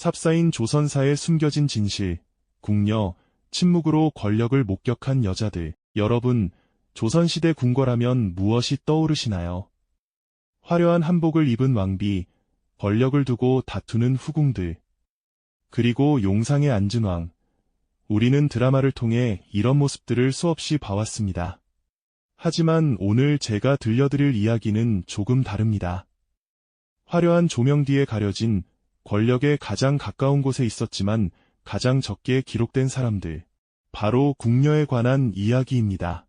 삽사인 조선사에 숨겨진 진실, 궁녀, 침묵으로 권력을 목격한 여자들. 여러분, 조선시대 궁궐하면 무엇이 떠오르시나요? 화려한 한복을 입은 왕비, 권력을 두고 다투는 후궁들, 그리고 용상에 앉은 왕. 우리는 드라마를 통해 이런 모습들을 수없이 봐왔습니다. 하지만 오늘 제가 들려드릴 이야기는 조금 다릅니다. 화려한 조명 뒤에 가려진 권력에 가장 가까운 곳에 있었지만 가장 적게 기록된 사람들. 바로 궁녀에 관한 이야기입니다.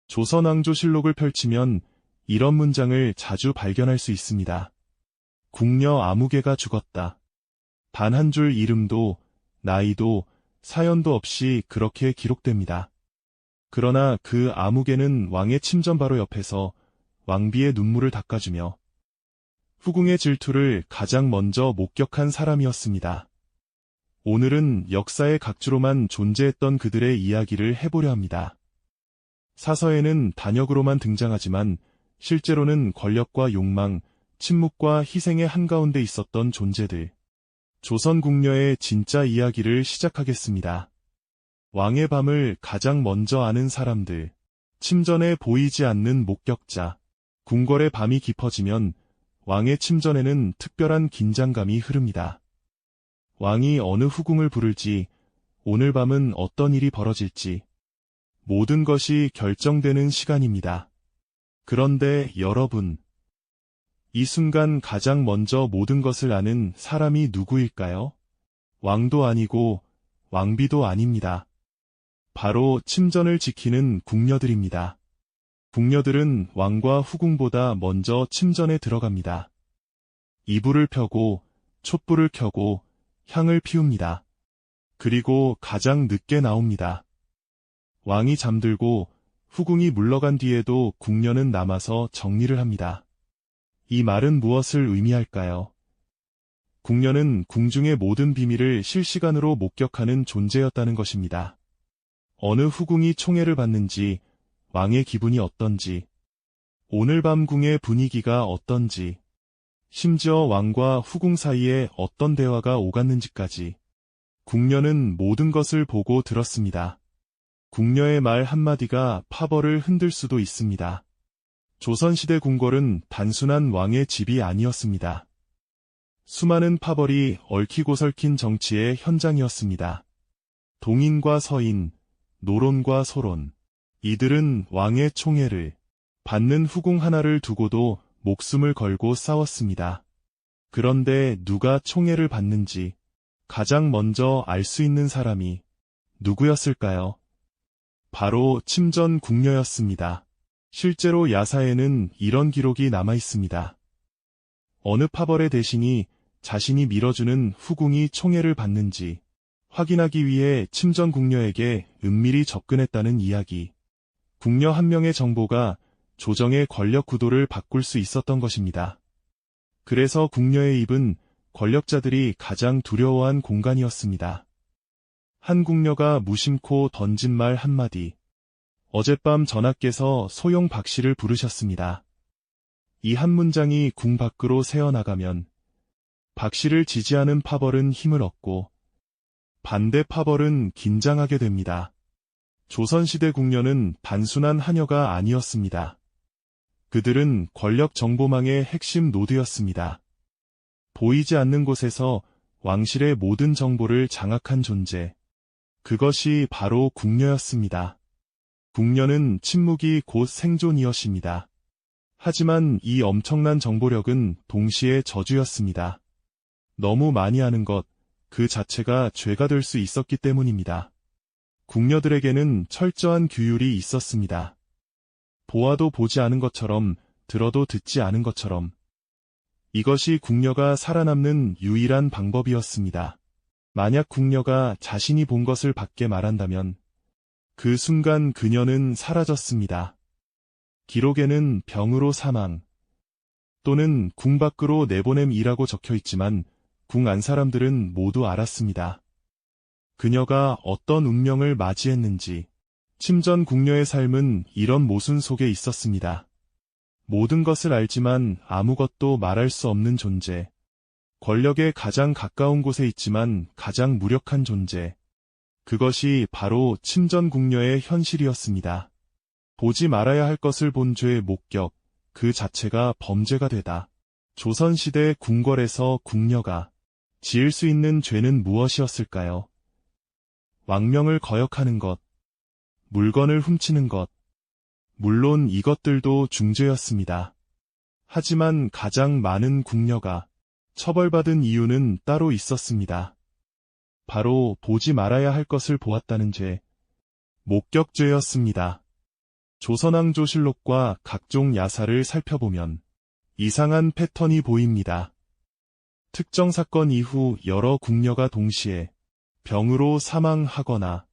조선왕조실록을 펼치면 이런 문장을 자주 발견할 수 있습니다. 궁녀 아무개가 죽었다. 단 한 줄 이름도, 나이도, 사연도 없이 그렇게 기록됩니다. 그러나 그 아무개는 왕의 침전 바로 옆에서 왕비의 눈물을 닦아주며 후궁의 질투를 가장 먼저 목격한 사람이었습니다. 오늘은 역사의 각주로만 존재했던 그들의 이야기를 해보려 합니다. 사서에는 단역으로만 등장하지만 실제로는 권력과 욕망, 침묵과 희생의 한가운데 있었던 존재들. 조선 궁녀의 진짜 이야기를 시작하겠습니다. 왕의 밤을 가장 먼저 아는 사람들. 침전에 보이지 않는 목격자. 궁궐의 밤이 깊어지면 왕의 침전에는 특별한 긴장감이 흐릅니다. 왕이 어느 후궁을 부를지, 오늘 밤은 어떤 일이 벌어질지, 모든 것이 결정되는 시간입니다. 그런데 여러분, 이 순간 가장 먼저 모든 것을 아는 사람이 누구일까요? 왕도 아니고 왕비도 아닙니다. 바로 침전을 지키는 궁녀들입니다. 궁녀들은 왕과 후궁보다 먼저 침전에 들어갑니다. 이불을 펴고 촛불을 켜고 향을 피웁니다. 그리고 가장 늦게 나옵니다. 왕이 잠들고 후궁이 물러간 뒤에도 궁녀는 남아서 정리를 합니다. 이 말은 무엇을 의미할까요? 궁녀는 궁중의 모든 비밀을 실시간으로 목격하는 존재였다는 것입니다. 어느 후궁이 총애를 받는지, 왕의 기분이 어떤지, 오늘 밤 궁의 분위기가 어떤지, 심지어 왕과 후궁 사이에 어떤 대화가 오갔는지까지 궁녀는 모든 것을 보고 들었습니다. 궁녀의 말 한마디가 파벌을 흔들 수도 있습니다. 조선시대 궁궐은 단순한 왕의 집이 아니었습니다. 수많은 파벌이 얽히고 설킨 정치의 현장이었습니다. 동인과 서인, 노론과 소론. 이들은 왕의 총애를 받는 후궁 하나를 두고도 목숨을 걸고 싸웠습니다. 그런데 누가 총애를 받는지 가장 먼저 알 수 있는 사람이 누구였을까요? 바로 침전 궁녀였습니다. 실제로 야사에는 이런 기록이 남아 있습니다. 어느 파벌의 대신이 자신이 밀어주는 후궁이 총애를 받는지 확인하기 위해 침전 궁녀에게 은밀히 접근했다는 이야기. 궁녀 한 명의 정보가 조정의 권력 구도를 바꿀 수 있었던 것입니다. 그래서 궁녀의 입은 권력자들이 가장 두려워한 공간이었습니다. 한 궁녀가 무심코 던진 말 한마디. 어젯밤 전하께서 소용 박씨를 부르셨습니다. 이 한 문장이 궁 밖으로 새어나가면 박씨를 지지하는 파벌은 힘을 얻고 반대 파벌은 긴장하게 됩니다. 조선시대 궁녀는 단순한 하녀가 아니었습니다. 그들은 권력 정보망의 핵심 노드였습니다. 보이지 않는 곳에서 왕실의 모든 정보를 장악한 존재. 그것이 바로 궁녀였습니다. 궁녀는 침묵이 곧 생존이었습니다. 하지만 이 엄청난 정보력은 동시에 저주였습니다. 너무 많이 아는 것, 그 자체가 죄가 될 수 있었기 때문입니다. 궁녀들에게는 철저한 규율이 있었습니다. 보아도 보지 않은 것처럼, 들어도 듣지 않은 것처럼. 이것이 궁녀가 살아남는 유일한 방법이었습니다. 만약 궁녀가 자신이 본 것을 밖에 말한다면 그 순간 그녀는 사라졌습니다. 기록에는 병으로 사망 또는 궁 밖으로 내보냄이라고 적혀 있지만 궁 안 사람들은 모두 알았습니다. 그녀가 어떤 운명을 맞이했는지. 침전 궁녀의 삶은 이런 모순 속에 있었습니다. 모든 것을 알지만 아무것도 말할 수 없는 존재. 권력에 가장 가까운 곳에 있지만 가장 무력한 존재. 그것이 바로 침전궁녀의 현실이었습니다. 보지 말아야 할 것을 본 죄의 목격, 그 자체가 범죄가 되다. 조선시대 궁궐에서 궁녀가 지을 수 있는 죄는 무엇이었을까요? 왕명을 거역하는 것, 물건을 훔치는 것, 물론 이것들도 중죄였습니다. 하지만 가장 많은 궁녀가 처벌받은 이유는 따로 있었습니다. 바로 보지 말아야 할 것을 보았다는 죄, 목격죄였습니다. 조선왕조실록과 각종 야사를 살펴보면 이상한 패턴이 보입니다. 특정 사건 이후 여러 궁녀가 동시에 병으로 사망하거나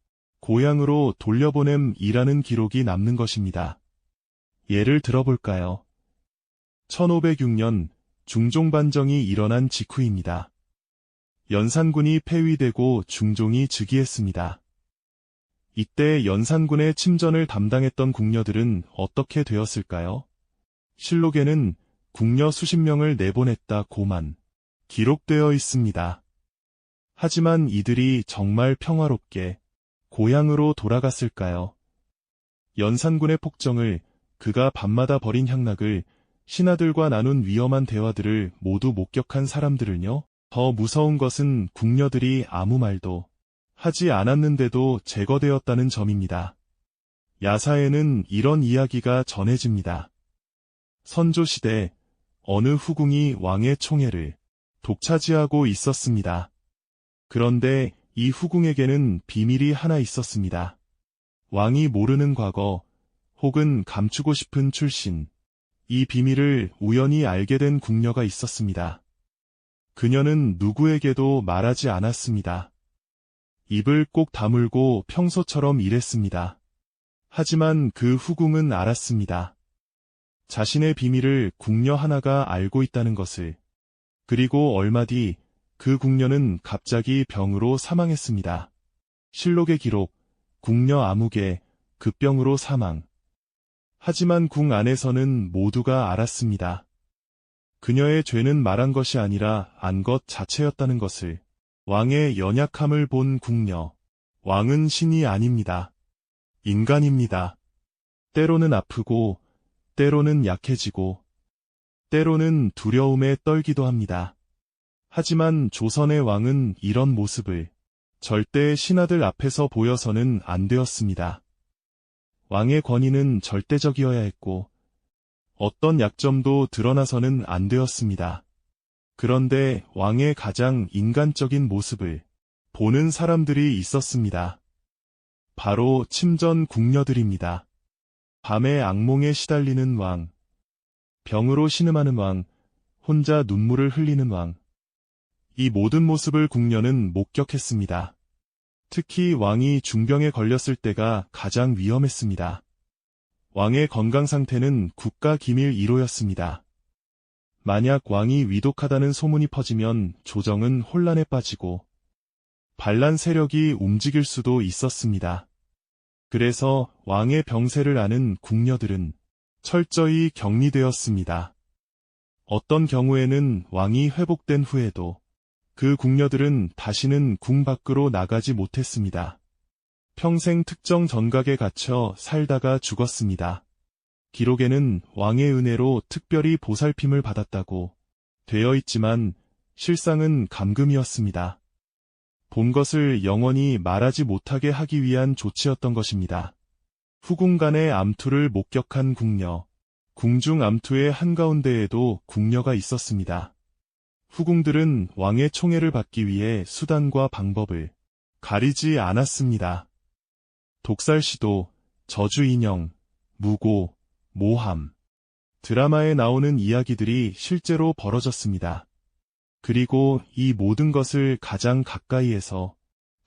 고향으로 돌려보냄이라는 기록이 남는 것입니다. 예를 들어볼까요? 1506년 중종반정이 일어난 직후입니다. 연산군이 폐위되고 중종이 즉위했습니다. 이때 연산군의 침전을 담당했던 궁녀들은 어떻게 되었을까요? 실록에는 궁녀 수십 명을 내보냈다고만 기록되어 있습니다. 하지만 이들이 정말 평화롭게 고향으로 돌아갔을까요? 연산군의 폭정을, 그가 밤마다 벌인 향락을, 신하들과 나눈 위험한 대화들을 모두 목격한 사람들은요? 더 무서운 것은 궁녀들이 아무 말도 하지 않았는데도 제거되었다는 점입니다. 야사에는 이런 이야기가 전해집니다. 선조시대 어느 후궁이 왕의 총애를 독차지하고 있었습니다. 그런데 이 후궁에게는 비밀이 하나 있었습니다. 왕이 모르는 과거, 혹은 감추고 싶은 출신, 이 비밀을 우연히 알게 된 궁녀가 있었습니다. 그녀는 누구에게도 말하지 않았습니다. 입을 꼭 다물고 평소처럼 일했습니다. 하지만 그 후궁은 알았습니다. 자신의 비밀을 궁녀 하나가 알고 있다는 것을. 그리고 얼마 뒤 그 궁녀는 갑자기 병으로 사망했습니다. 실록의 기록, 궁녀 아무개, 급병으로 사망. 하지만 궁 안에서는 모두가 알았습니다. 그녀의 죄는 말한 것이 아니라 안 것 자체였다는 것을. 왕의 연약함을 본 궁녀. 왕은 신이 아닙니다. 인간입니다. 때로는 아프고, 때로는 약해지고, 때로는 두려움에 떨기도 합니다. 하지만 조선의 왕은 이런 모습을 절대 신하들 앞에서 보여서는 안 되었습니다. 왕의 권위는 절대적이어야 했고, 어떤 약점도 드러나서는 안 되었습니다. 그런데 왕의 가장 인간적인 모습을 보는 사람들이 있었습니다. 바로 침전 궁녀들입니다. 밤에 악몽에 시달리는 왕, 병으로 신음하는 왕, 혼자 눈물을 흘리는 왕. 이 모든 모습을 궁녀는 목격했습니다. 특히 왕이 중병에 걸렸을 때가 가장 위험했습니다. 왕의 건강 상태는 국가 기밀 1호였습니다. 만약 왕이 위독하다는 소문이 퍼지면 조정은 혼란에 빠지고 반란 세력이 움직일 수도 있었습니다. 그래서 왕의 병세를 아는 궁녀들은 철저히 격리되었습니다. 어떤 경우에는 왕이 회복된 후에도 그 궁녀들은 다시는 궁 밖으로 나가지 못했습니다. 평생 특정 전각에 갇혀 살다가 죽었습니다. 기록에는 왕의 은혜로 특별히 보살핌을 받았다고 되어 있지만 실상은 감금이었습니다. 본 것을 영원히 말하지 못하게 하기 위한 조치였던 것입니다. 후궁 간의 암투를 목격한 궁녀. 궁중 암투의 한가운데에도 궁녀가 있었습니다. 후궁들은 왕의 총애를 받기 위해 수단과 방법을 가리지 않았습니다. 독살시도, 저주인형, 무고, 모함. 드라마에 나오는 이야기들이 실제로 벌어졌습니다. 그리고 이 모든 것을 가장 가까이에서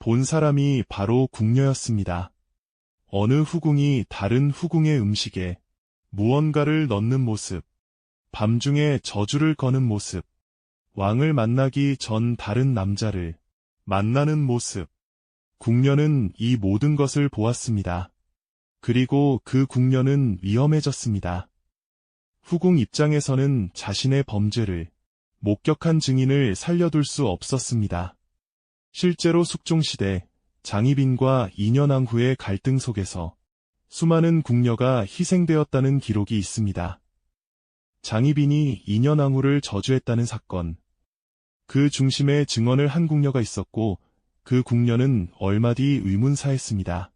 본 사람이 바로 궁녀였습니다. 어느 후궁이 다른 후궁의 음식에 무언가를 넣는 모습, 밤중에 저주를 거는 모습, 왕을 만나기 전 다른 남자를 만나는 모습. 궁녀는 이 모든 것을 보았습니다. 그리고 그 궁녀는 위험해졌습니다. 후궁 입장에서는 자신의 범죄를 목격한 증인을 살려둘 수 없었습니다. 실제로 숙종시대 장희빈과 인현왕후의 갈등 속에서 수많은 궁녀가 희생되었다는 기록이 있습니다. 장희빈이 인현왕후를 저주했다는 사건. 그 중심에 증언을 한 궁녀가 있었고 그 궁녀는 얼마 뒤 의문사했습니다.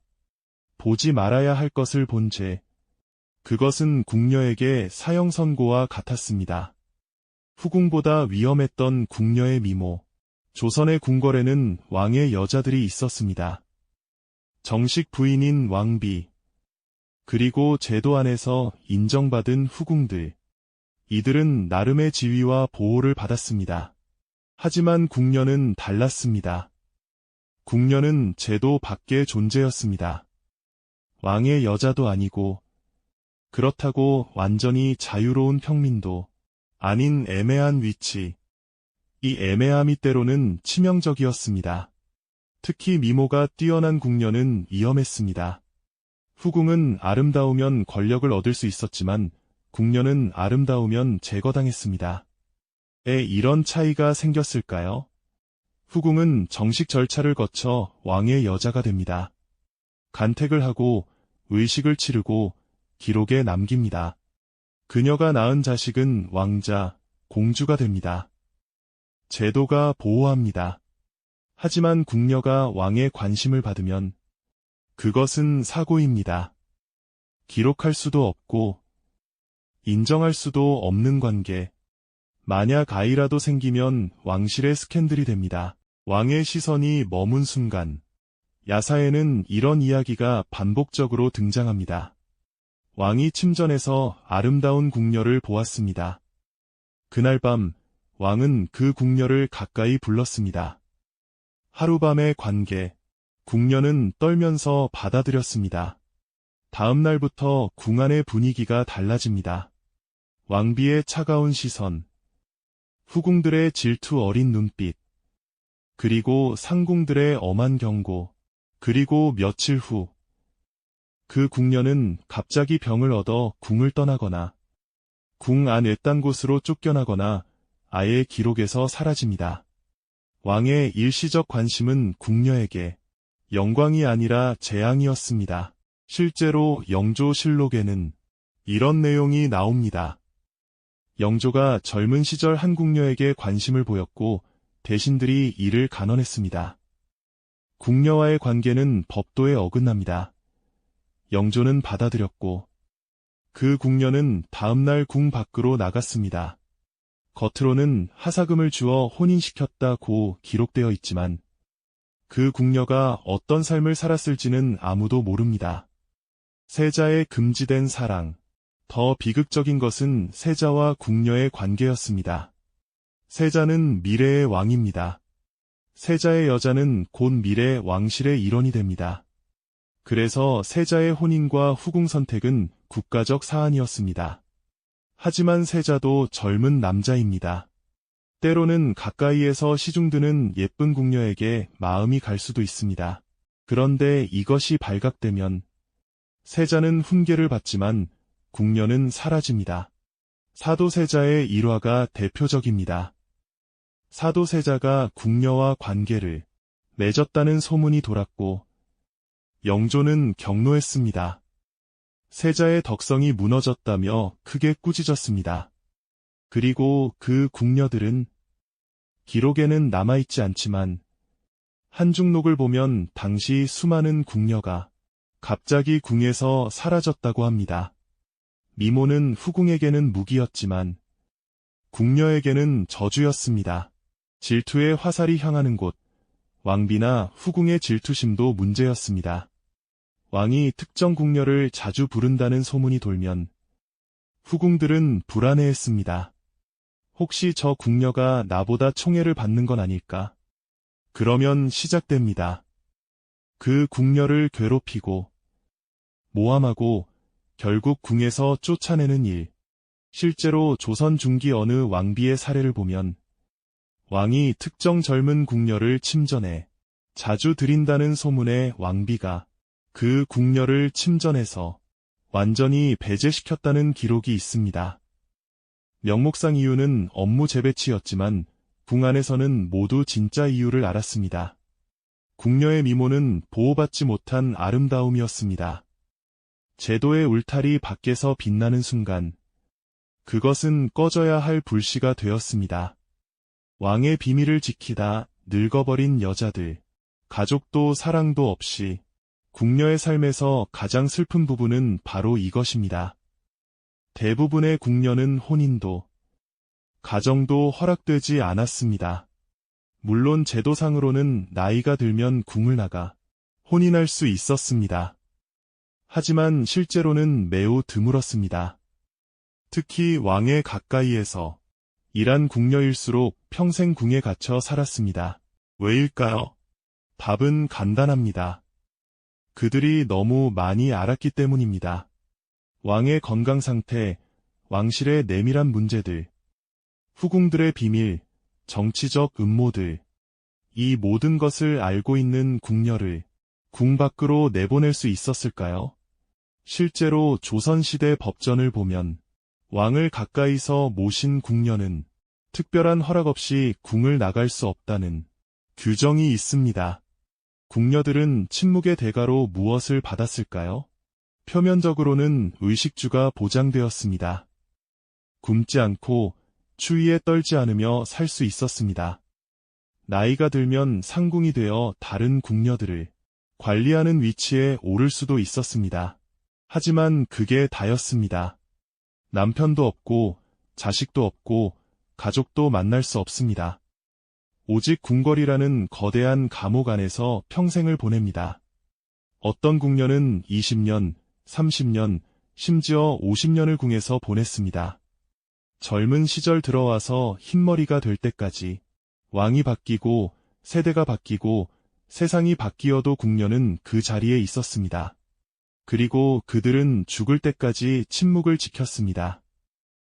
보지 말아야 할 것을 본 죄. 그것은 궁녀에게 사형 선고와 같았습니다. 후궁보다 위험했던 궁녀의 미모. 조선의 궁궐에는 왕의 여자들이 있었습니다. 정식 부인인 왕비, 그리고 제도 안에서 인정받은 후궁들. 이들은 나름의 지위와 보호를 받았습니다. 하지만 궁녀는 달랐습니다. 궁녀는 제도 밖의 존재였습니다. 왕의 여자도 아니고, 그렇다고 완전히 자유로운 평민도 아닌 애매한 위치. 이 애매함이 때로는 치명적이었습니다. 특히 미모가 뛰어난 궁녀는 위험했습니다. 후궁은 아름다우면 권력을 얻을 수 있었지만 궁녀는 아름다우면 제거당했습니다. 에 이런 차이가 생겼을까요? 후궁은 정식 절차를 거쳐 왕의 여자가 됩니다. 간택을 하고 의식을 치르고 기록에 남깁니다. 그녀가 낳은 자식은 왕자, 공주가 됩니다. 제도가 보호합니다. 하지만 궁녀가 왕의 관심을 받으면 그것은 사고입니다. 기록할 수도 없고 인정할 수도 없는 관계. 만약 아이라도 생기면 왕실의 스캔들이 됩니다. 왕의 시선이 머문 순간, 야사에는 이런 이야기가 반복적으로 등장합니다. 왕이 침전에서 아름다운 궁녀를 보았습니다. 그날 밤, 왕은 그 궁녀를 가까이 불렀습니다. 하룻밤의 관계, 궁녀는 떨면서 받아들였습니다. 다음 날부터 궁 안의 분위기가 달라집니다. 왕비의 차가운 시선, 후궁들의 질투 어린 눈빛, 그리고 상궁들의 엄한 경고, 그리고 며칠 후, 그 궁녀는 갑자기 병을 얻어 궁을 떠나거나, 궁 안 외딴 곳으로 쫓겨나거나, 아예 기록에서 사라집니다. 왕의 일시적 관심은 궁녀에게 영광이 아니라 재앙이었습니다. 실제로 영조실록에는 이런 내용이 나옵니다. 영조가 젊은 시절 한 궁녀에게 관심을 보였고 대신들이 이를 간언했습니다. 궁녀와의 관계는 법도에 어긋납니다. 영조는 받아들였고 그 궁녀는 다음날 궁 밖으로 나갔습니다. 겉으로는 하사금을 주어 혼인시켰다고 기록되어 있지만 그 궁녀가 어떤 삶을 살았을지는 아무도 모릅니다. 세자의 금지된 사랑. 더 비극적인 것은 세자와 궁녀의 관계였습니다. 세자는 미래의 왕입니다. 세자의 여자는 곧 미래 왕실의 일원이 됩니다. 그래서 세자의 혼인과 후궁 선택은 국가적 사안이었습니다. 하지만 세자도 젊은 남자입니다. 때로는 가까이에서 시중드는 예쁜 궁녀에게 마음이 갈 수도 있습니다. 그런데 이것이 발각되면 세자는 훈계를 받지만 궁녀는 사라집니다. 사도세자의 일화가 대표적입니다. 사도세자가 궁녀와 관계를 맺었다는 소문이 돌았고 영조는 경로했습니다. 세자의 덕성이 무너졌다며 크게 꾸짖었습니다. 그리고 그 궁녀들은 기록에는 남아있지 않지만 한중록을 보면 당시 수많은 궁녀가 갑자기 궁에서 사라졌다고 합니다. 미모는 후궁에게는 무기였지만 궁녀에게는 저주였습니다. 질투의 화살이 향하는 곳, 왕비나 후궁의 질투심도 문제였습니다. 왕이 특정 궁녀를 자주 부른다는 소문이 돌면 후궁들은 불안해했습니다. 혹시 저 궁녀가 나보다 총애를 받는 건 아닐까? 그러면 시작됩니다. 그 궁녀를 괴롭히고 모함하고 결국 궁에서 쫓아내는 일. 실제로 조선 중기 어느 왕비의 사례를 보면 왕이 특정 젊은 궁녀를 침전해 자주 들인다는 소문에 왕비가 그 궁녀를 침전해서 완전히 배제시켰다는 기록이 있습니다. 명목상 이유는 업무 재배치였지만 궁 안에서는 모두 진짜 이유를 알았습니다. 궁녀의 미모는 보호받지 못한 아름다움이었습니다. 제도의 울타리 밖에서 빛나는 순간 그것은 꺼져야 할 불씨가 되었습니다. 왕의 비밀을 지키다 늙어버린 여자들, 가족도 사랑도 없이 궁녀의 삶에서 가장 슬픈 부분은 바로 이것입니다. 대부분의 궁녀는 혼인도, 가정도 허락되지 않았습니다. 물론 제도상으로는 나이가 들면 궁을 나가 혼인할 수 있었습니다. 하지만 실제로는 매우 드물었습니다. 특히 왕의 가까이에서 일한 궁녀일수록 평생 궁에 갇혀 살았습니다. 왜일까요? 답은 간단합니다. 그들이 너무 많이 알았기 때문입니다. 왕의 건강 상태, 왕실의 내밀한 문제들, 후궁들의 비밀, 정치적 음모들, 이 모든 것을 알고 있는 궁녀를 궁 밖으로 내보낼 수 있었을까요? 실제로 조선시대 법전을 보면 왕을 가까이서 모신 궁녀는 특별한 허락 없이 궁을 나갈 수 없다는 규정이 있습니다. 궁녀들은 침묵의 대가로 무엇을 받았을까요? 표면적으로는 의식주가 보장되었습니다. 굶지 않고 추위에 떨지 않으며 살 수 있었습니다. 나이가 들면 상궁이 되어 다른 궁녀들을 관리하는 위치에 오를 수도 있었습니다. 하지만 그게 다였습니다. 남편도 없고 자식도 없고 가족도 만날 수 없습니다. 오직 궁궐이라는 거대한 감옥 안에서 평생을 보냅니다. 어떤 궁녀는 20년, 30년, 심지어 50년을 궁에서 보냈습니다. 젊은 시절 들어와서 흰머리가 될 때까지 왕이 바뀌고 세대가 바뀌고 세상이 바뀌어도 궁녀는 그 자리에 있었습니다. 그리고 그들은 죽을 때까지 침묵을 지켰습니다.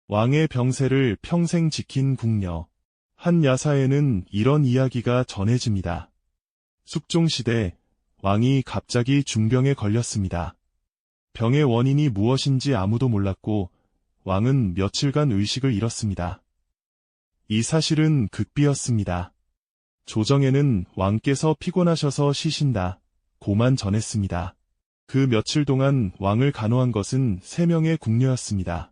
왕의 병세를 평생 지킨 궁녀. 한 야사에는 이런 이야기가 전해집니다. 숙종시대, 왕이 갑자기 중병에 걸렸습니다. 병의 원인이 무엇인지 아무도 몰랐고 왕은 며칠간 의식을 잃었습니다. 이 사실은 극비였습니다. 조정에는 왕께서 피곤하셔서 쉬신다 고만 전했습니다. 그 며칠 동안 왕을 간호한 것은 3명의 궁녀였습니다.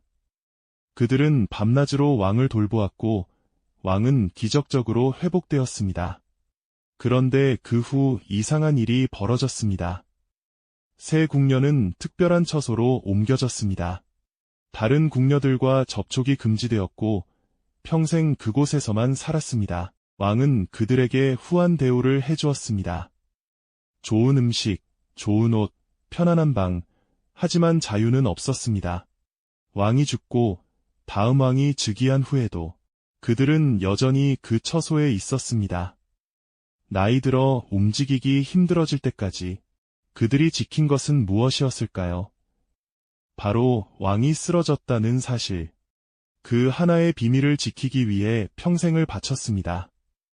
그들은 밤낮으로 왕을 돌보았고 왕은 기적적으로 회복되었습니다. 그런데 그 후 이상한 일이 벌어졌습니다. 새 궁녀는 특별한 처소로 옮겨졌습니다. 다른 궁녀들과 접촉이 금지되었고 평생 그곳에서만 살았습니다. 왕은 그들에게 후한 대우를 해주었습니다. 좋은 음식, 좋은 옷, 편안한 방, 하지만 자유는 없었습니다. 왕이 죽고 다음 왕이 즉위한 후에도 그들은 여전히 그 처소에 있었습니다. 나이 들어 움직이기 힘들어질 때까지 그들이 지킨 것은 무엇이었을까요? 바로 왕이 쓰러졌다는 사실. 그 하나의 비밀을 지키기 위해 평생을 바쳤습니다.